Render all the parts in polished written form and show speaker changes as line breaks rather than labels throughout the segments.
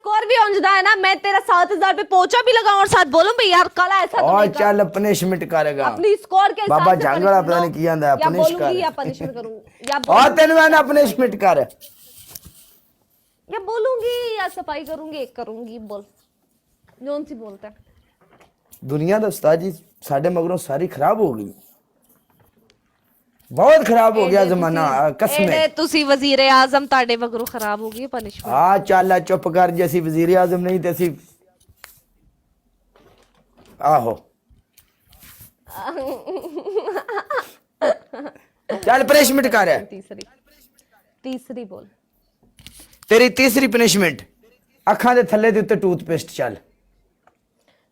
Score भी उंजदा है ना। मैं तेरा 7,000 पे पोचा भी लगाऊं और साथ बोलूं भाई यार कल ऐसा तो
और
नहीं
चल पनिशमेंट करेगा
अपनी स्कोर के हिसाब
बाबा
से
जंग वाला पता
punishment
नहीं की आंदा
या
पनिश कर
बोलूंगी या पनिशमेंट करूंगी या
और तेन मैं ना पनिशमेंट कर
या बोलूंगी या सफाई करूंगी एक करूंगी बोल जोन सी बोलता है।
दुनिया ਦਾ ਉਸਤਾਦ जी साडे मगरों सारी खराब हो गई बहुत खराब हो गया जमाना कसम
एडे तुसी वजीर आजम ताड़े वगरू खराब हो गई पनिशमेंट
आ चल चुप कर जे ਅਸੀਂ वजीर आजम नहीं ते ਅਸੀਂ आहो चल पनिशमेंट कर
तीसरी बोल
तेरी तीसरी पनिशमेंट अखां दे थल्ले दे उत्ते टूथपेस्ट चल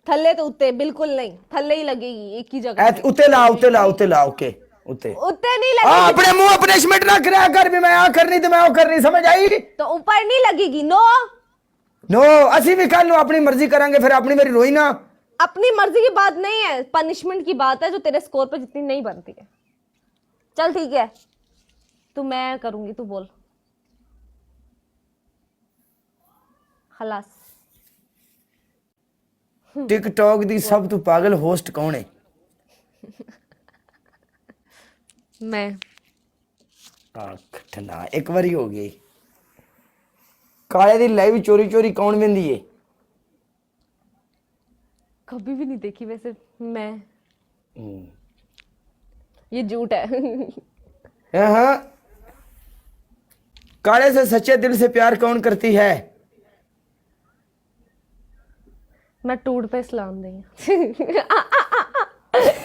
थल्ले तो उत्ते बिल्कुल नहीं थल्ले ही लगेगी एक ही जगह
उत्ते ला ओके उत्ते
नहीं लगेगी
अपने मुंह पनिशमेंट ना करया कर भी मैं आ करनी ते मैं ओ करनी समझ आई
तो ऊपर नहीं लगेगी नो
ਅਸੀਂ भी कल अपनी मर्जी करांगे फिर अपनी मेरी रोई ना
अपनी मर्जी की बात नहीं है पनिशमेंट की बात है जो तेरे स्कोर पे जितनी नहीं बनती है। चल ठीक है तू मैं करूंगी तू बोल खलास।
टिकटॉक दी सब तू पागल होस्ट कौन है
मैं
खटना एक बारी हो गई काले दी लाइव चोरी चोरी कौन वेंदी है
कभी भी नहीं देखी वैसे मैं ये झूठ है
हाँ काले से सच्चे दिल से प्यार कौन करती है
मैं टूट पे इस्लाम नहीं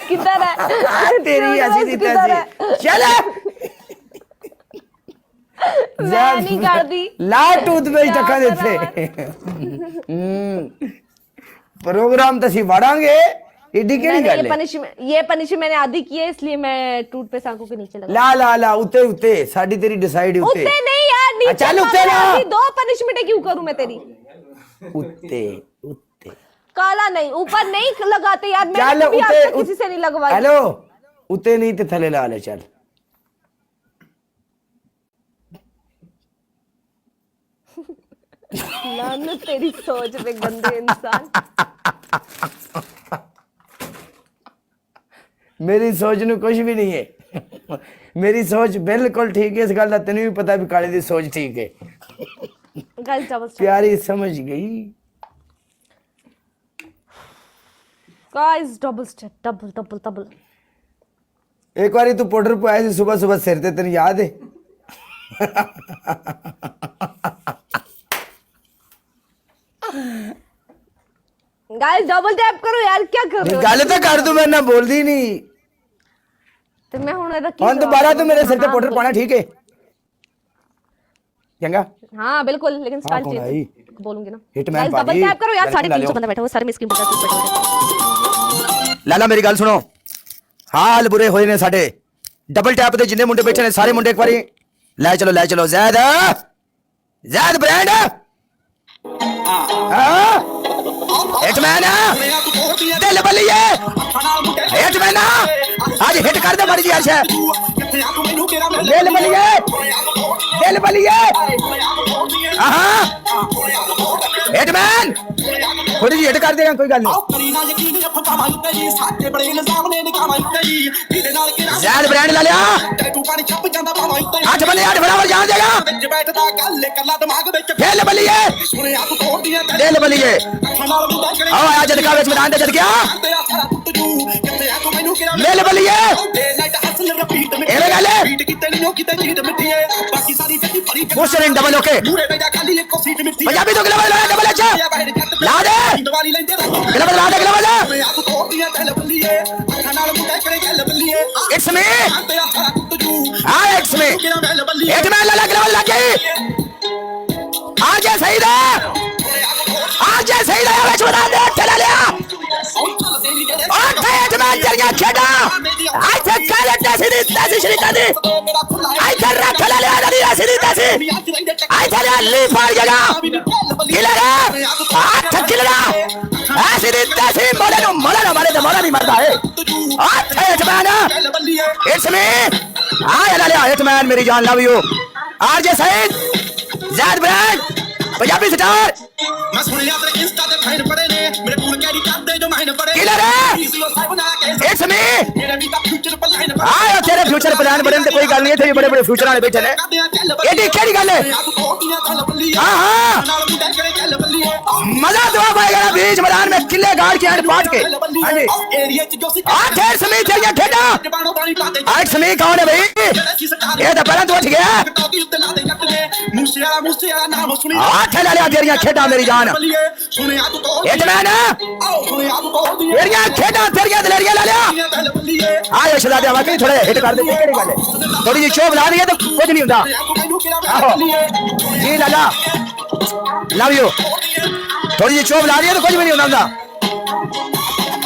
किधर है
तेरी ऐसी दी तैसी चल
मैं नहीं कर दी
ला टूथपेस्ट टका देते प्रोग्राम तसी बढ़ांगे एडी केड़ी गल है
ये पनिशमेंट मैंने आधी की है इसलिए मैं टूथपेस्ट आंखों के नीचे लगा
ला उते उते साडी तेरी डिसाइड उते
उते नहीं यार नीचे
चल उते ना
दो पनिशमेंट क्यों करूं मैं तेरी
उते उते
काला नहीं ऊपर नहीं लगाते यार
चल
मैंने भी आज
उते
तक किसी से नहीं लगवाई
हेलो उते नहीं ते थले ला ले चल
लानत तेरी सोच पे गंदे इंसान।
मेरी सोच नु कुछ भी नहीं है मेरी सोच बिल्कुल ठीक है इस गल दा तैनू भी पता भी काले दी सोच ठीक है
गाइस डबल
प्यारी समझ गई
गाइस डबल स्टेप डबल
एक बारी तू पाउडर पाया सी सुबह सुबह सिर ते तेन याद है
गाइस डबल टैप करो यार क्या कर रहे हो
गल तो कर तू मैं ना बोलदी नहीं
ਤੇ ਮੈਂ ਹੁਣ ਇਹਦਾ ਕੀ
ਹੁਣ दोबारा तू मेरे सिर ते पाउडर पाना ठीक है चंगा
हाँ बिल्कुल लेकिन स्टाइल
कौन आई?
चेंज बोलूंगी ना
हिटमैन
गाइस डबल
पाजी,
टैप करो यार
गलती ला
350 बंदा बैठा हुआ सारे में स्क्रीन पर बैठा हुआ
लाला मेरी गल सुनो हाल बुरे होए ने साडे डबल टैप दे जिन्ने मुंडे बैठे ने सारे मुंडे एक बारी ले चलो जैद ब्रांड हिटमैन दिल बलिए हिटमैन आज हिट कर दे मारी जी अर्श दिल बलिए हिटमैन थोड़ी जी हिट कर देगा कोई गल नहीं जैद ब्रांड ला लिया 8 बल्ले 8 बराबर जान देगा दिल बलिए आओ आ जदका विच मैदान दे जद गया दिल बलिए एवे गल motion in double okay Punjabi तो ग्लोबल डबल अच्छा ला दे ग्लोबल ला दे global it's me it's me एक मैन ला ग्लोबल लगे आज सही दा विच मैदान दे चला लिया हिटमैन जरिया खेड़ा आइथे काले तैसी शरीका दी आइथे रख ले लिया सीधी तैसी आइथे ले फाड़ गया किलरा हाथ किलरा ऐसी दी तैसी मोले नु मारे तो मोला नहीं मरदा है आइथे हिटमैन इट्स मी आ लिया हिटमैन मेरी जान love you RJ Saeed Zaid brand Punjabi star killer it's me तेरे फ्यूचर प्लान बड़े कोई गल नहीं है बड़े बड़े फ्यूचर वाले बैठे ने एडी केड़ी गल है हां हां मजा तो आएगा ना बीच मैदान में किले गाड़ के एंड पाट के हां जी ठेर समी तेरियां खेड़ा आज समी कौन है भाई ये तो पहले तो उठ गया ठेला ले तेरियां खेड़ा मेरी जान ये जमाना तेरियां खेड़ा तेरियां दलेरियां ले लिया आयो शहजादे वाकई थोड़ा हिट कर दे केड़ी गल है थोड़ी जी शोभ ला दी तो कुछ नहीं होता जी लाला लव यू थोड़ी जी शोभ ला दी तो कुछ भी नहीं होता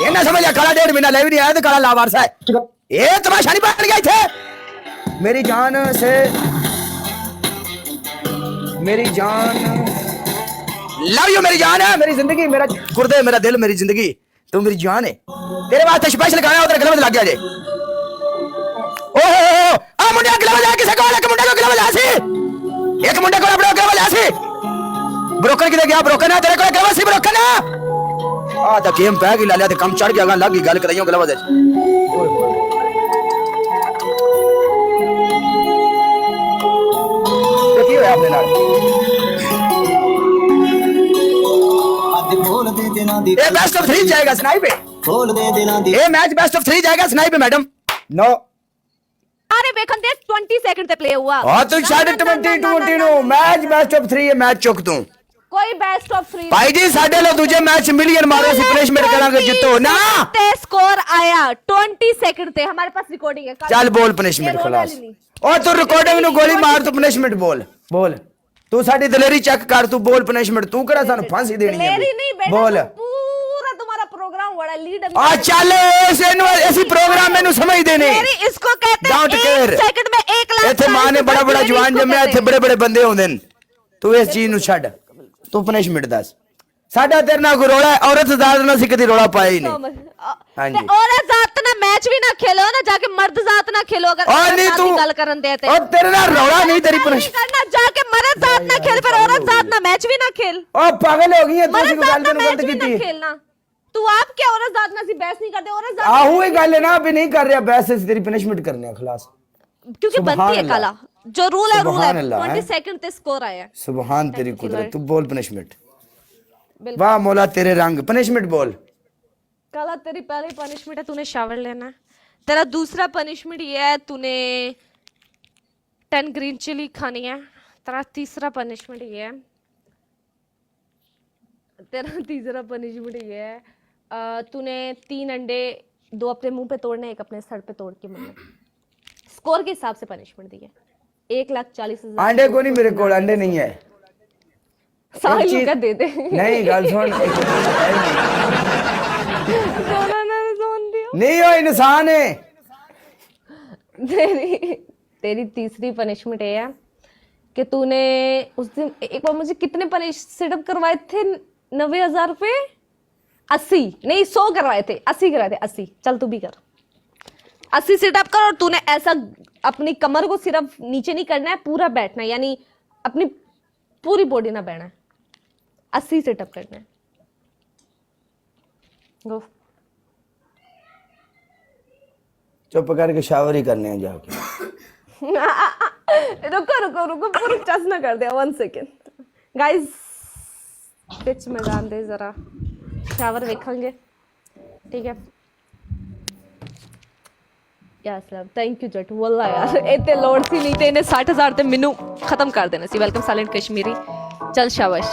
ये ना समझ काला 1.5 महीना ले भी नहीं आया तो काला लावारस है ये तमाशा नहीं बन गया थे मेरी जान से मेरी जान लव यू मेरी जान है मेरी जिंदगी मेरा गुर्दे मेरा दिल मेरी जिंदगी तू मेरी जान है तेरे वास्ते स्पेशल गाना उधर गले में लग गया जे ओहो आ मुंडा गले में किसे को एक मुंडा को गले में सी एक मुंडा को अपने गले में सी ब्रोकर किधर गया ब्रोकर ना तेरे को गले में सी ब्रोकर ना आ तो गेम पै गई लालिया ते कम चढ़ गया लग गई गल कराइयो गले में की होया अपने नाल ये बेस्ट ऑफ 3 जाएगा स्नाइप पे ये मैच बेस्ट ऑफ 3 जाएगा स्नाइप पे मैडम नो
अरे वेखन दे 20 सेकंड ते प्ले हुआ
हां तो 20 नो मैच बेस्ट ऑफ 3 ये मैच चुक तू
कोई बेस्ट ऑफ 3
भाई जी साडे लो दूजे मैच मिलियन मारो सी पनिशमेंट करांगे जितो ना
ते स्कोर आया 20 सेकंड थे हमारे पास रिकॉर्डिंग है
चल बोल पनिशमेंट खलास ओ तू रिकॉर्डिंग नु गोली मार तू पनिशमेंट बोल बोल तू साडी दलेरी चेक कर तू बोल पनिशमेंट तू करा सन फांसी देनी है बोल
पूरा तुम्हारा प्रोग्राम बड़ा लीड
आ चल ऐसी प्रोग्राम मेनू समझ देने
मेरी इसको कहते हैं 1 सेकंड में 1 लाख
इथे मां ने बड़ा बड़ा जवान जम्या इथे बड़े बड़े बंदे होंदे न तू इस चीज नु छड़ तू पनिशमेंट दस साडा तेरे ना कोई रोला औरत जात ना सी कदी रोला पाया ही नहीं हां जी
औरत जात ना मैच भी ना खेलो ना जाके मर्द जात ना खेलो अगर
तू
गल करन देते
और तेरे ना रोला नहीं तेरी पनिशमेंट
करना जाके मर्द जात ना खेल पर औरत जात ना मैच भी ना खेल
ओ पागल हो गई है तू सी गल में गलत कीती
खेलना तू आप क्या औरत जात ना सी बहस नहीं करते औरत जात
आहू ही गल है ना अभी नहीं कर रहा बहस से तेरी पनिशमेंट करने है खलास
क्योंकि बनती है काला जो रूल है 20 सेकंड ते स्कोर आया
सुभान तेरी कुदरत तू बोल पनिशमेंट वाह मौला तेरे रंग पनिशमेंट बोल
काला तेरी पहली पनिशमेंट है तूने शावर लेना है तेरा दूसरा पनिशमेंट ये है तूने 10 ग्रीन चिली खानी है तेरा तीसरा पनिशमेंट ये है तूने 3 अंडे 2 अपने मुंह पे तोड़ने 1 अपने सर पे तोड़ के मतलब स्कोर के हिसाब से पनिशमेंट दी है 1,40,000
अंडे को नहीं मेरे को अंडे नहीं है
साहिल का दे दे
नहीं गल सुन नहीं हो इंसान है
तेरी तीसरी पनिशमेंट ये है कि तूने उस दिन एक बार मुझे कितने सिटअप करवाए थे 90,000 रुपए 80 नहीं 100 करवाए थे 80 करवाए थे 80 चल तू भी कर 80 सिटअप कर और तूने ऐसा अपनी कमर को सिर्फ नीचे नहीं करना है पूरा बैठना है यानी अपनी पूरी बॉडी ना बैठना है 80 सिटअप करना है गो
चुप करके शावर ही करने हैं जाके
रुको रुको रुको पूरा टच ना कर दे 1 सेकंड गाइस पिच में डाल दे जरा शावर देखेंगे ठीक है यस लव थैंक यू जट वल्ला यार इतने लोड सी नहीं ते इन्हें 60,000 ते मेनू खत्म कर देना सी वेलकम साइलेंट कश्मीरी चल शाबाश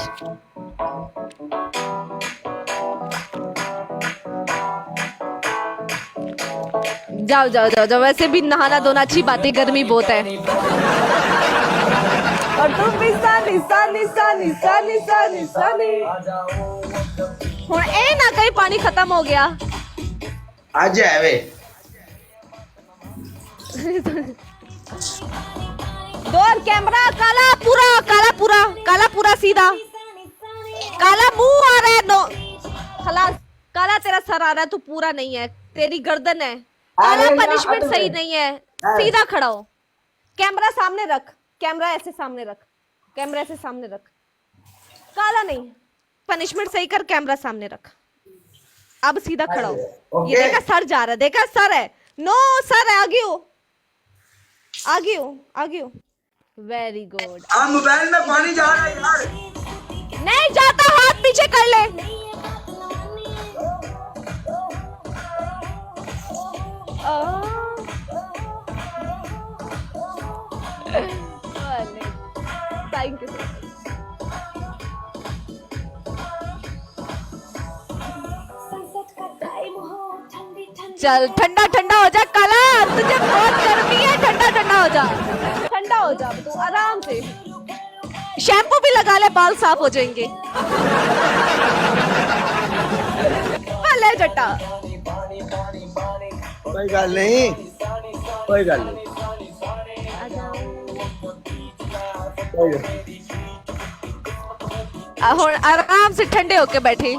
जाओ जाओ जाओ जाओ वैसे भी नहाना धोना अच्छी बात है गर्मी बहुत है और तुम निशा निशा निशा निशा निशा निशा हुण ए ना कहीं पानी खत्म हो गया
आज है वे
डोर कैमरा काला पूरा सीधा काला मुंह आ रहा है नो खलास काला तेरा सर आ रहा है तू पूरा नहीं है तेरी गर्दन है काला पनिशमेंट सही नहीं है सीधा खड़ा हो कैमरा सामने रख कैमरा ऐसे सामने रख काला नहीं पनिशमेंट सही कर कैमरा सामने रख अब सीधा खड़ा हो।
ओके।
ये देखा सर जा रहा है, देखा सर है, नो सर है, आगे हो आगे हो आगे हो, वेरी गुड।
मोबाइल में पानी जा रहा है यार।
नहीं जाता, हाथ पीछे कर ले। Thank you so much. चल ठंडा ठंडा हो जा काला, तुझे बहुत गर्मी है, ठंडा ठंडा हो जा, ठंडा हो जा तू आराम से। शैम्पू भी लगा ले, बाल साफ हो जाएंगे। ले जट्टा,
कोई गल नहीं, कोई गल नहीं, कोई गल नहीं।
हुण आराम से ठंडे होके बैठे।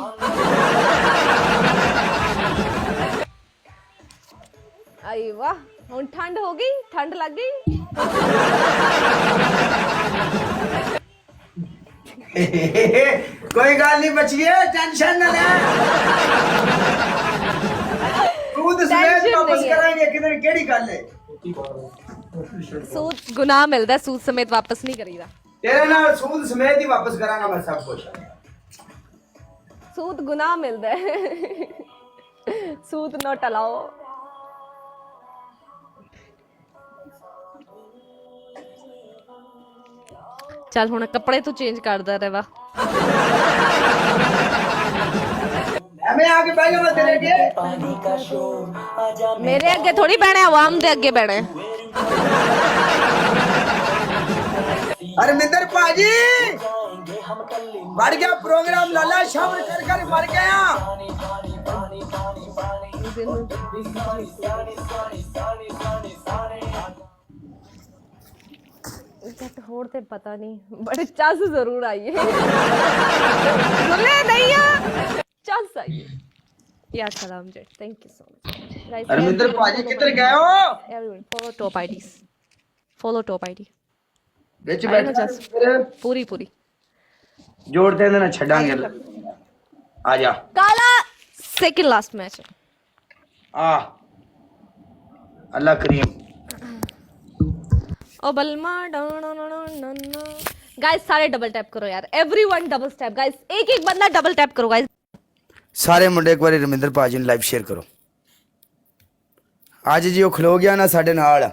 आई वाह, हुण ठंड हो गई, ठंड लग गई।
कोई गल नहीं बचिए, टेंशन ना ले। दूध समेत
टेंशन
वापस
नहीं है।
कराएंगे, किधर केड़ी गल है?
सूद गुनाह मिलता है, सूद समेत वापस नहीं करीदा।
तेरे नाल सूद समेत ही वापस कराना मैं सब कुछ।
सूद गुनाह मिलता है। सूद न टलाओ। चल हुण कपड़े तू चेंज करदा रहवा।
मैं आगे बैठ जा, मैं तेरे आगे।
मेरे अगे थोड़ी बहना, आवाम दे अगे बहना है।
अरे मिंदर पाजी, बढ़ गया प्रोग्राम, लाला शामिल कर कर मर गया।
जट होड़ ते पता नहीं, बड़े चस जरूर आई है। सुने नहीं है, चस आई है। या सलाम जेट, थैंक यू सो मच।
अरे मिंदर पाजी किधर गए हो?
Everyone follow top IDs, follow top ID.
ਵਿੱਚ
I know
बैठ
just पूरी पूरी
जोड़ते हैं ना छड़ांगे। आ जा
काला, सेकंड लास्ट मैच है।
आ अल्लाह करीम।
ओ बलमा गाइस, सारे डबल टैप करो यार, एवरीवन डबल टैप गाइस, एक एक बंदा डबल टैप करो गाइस।
ਸਾਰੇ ਮੁੰਡੇ ਇੱਕ ਵਾਰੀ ਰਮਿੰਦਰ ਭਾਜੀ ਨੂੰ ਲਾਈਵ ਸ਼ੇਅਰ ਕਰੋ। ਅੱਜ ਜੀ ਉਹ ਖਲੋ ਗਿਆ ਨਾ ਸਾਡੇ ਨਾਲ।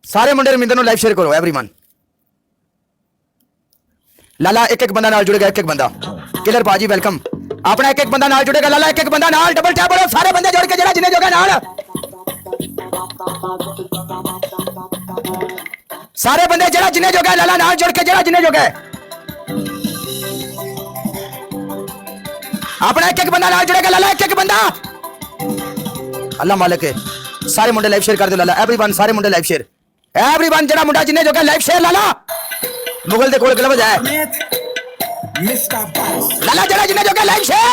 ਸਾਰੇ ਮੁੰਡੇ ਰਮਿੰਦਰ ਨੂੰ ਲਾਈਵ ਸ਼ੇਅਰ ਕਰੋ एवरीवन। ਲਾਲਾ ਇੱਕ ਇੱਕ ਬੰਦਾ ਨਾਲ ਜੁੜੇਗਾ, ਇੱਕ ਇੱਕ ਬੰਦਾ। ਕਿਲਰ ਭਾਜੀ ਵੈਲਕਮ। ਆਪਣਾ ਇੱਕ ਇੱਕ ਬੰਦਾ ਨਾਲ ਜੁੜੇਗਾ, ਲਾਲਾ ਇੱਕ ਇੱਕ ਬੰਦਾ ਨਾਲ ਡਬਲ ਟੈਪ ਕਰੋ, ਸਾਰੇ ਬੰਦੇ ਜੁੜ ਕੇ ਜਿਹੜਾ ਜਿੰਨੇ ਜੋਗਾ ਨਾਲ। ਸਾਰੇ ਬੰਦੇ ਜਿਹੜਾ ਜਿੰਨੇ ਜੋਗਾ ਲਾਲਾ ਨਾਲ ਜੁੜ ਕੇ ਜਿਹੜਾ ਜਿੰਨੇ ਜੋਗਾ। ਆਪਣਾ ਇੱਕ ਇੱਕ ਬੰਦਾ ਨਾਲ ਜੁੜੇਗਾ, ਲਾਲਾ ਇੱਕ ਇੱਕ ਬੰਦਾ। ਅੱਲਾ ਮਾਲਕ ਹੈ। ਸਾਰੇ ਮੁੰਡੇ ਲਾਈਵ ਸ਼ੇਅਰ ਕਰ ਦਿਓ ਲਾਲਾ, एवरीवन ਸਾਰੇ ਮੁੰਡੇ ਲਾਈਵ ਸ਼ੇਅਰ, एवरीवन ਜਿਹੜਾ ਮੁੰਡਾ ਜਿੰਨੇ ਜੋਗਾ ਲਾਈਵ ਸ਼ੇਅਰ ਲਾਲਾ। ਮੁਗਲ ਦੇ ਕੋਲ ਗਲਵ ਜਾਏ ਲਾਲਾ, ਜਿਹੜਾ ਜਿੰਨੇ ਜੋਗਾ ਲਾਈਵ ਸ਼ੇਅਰ।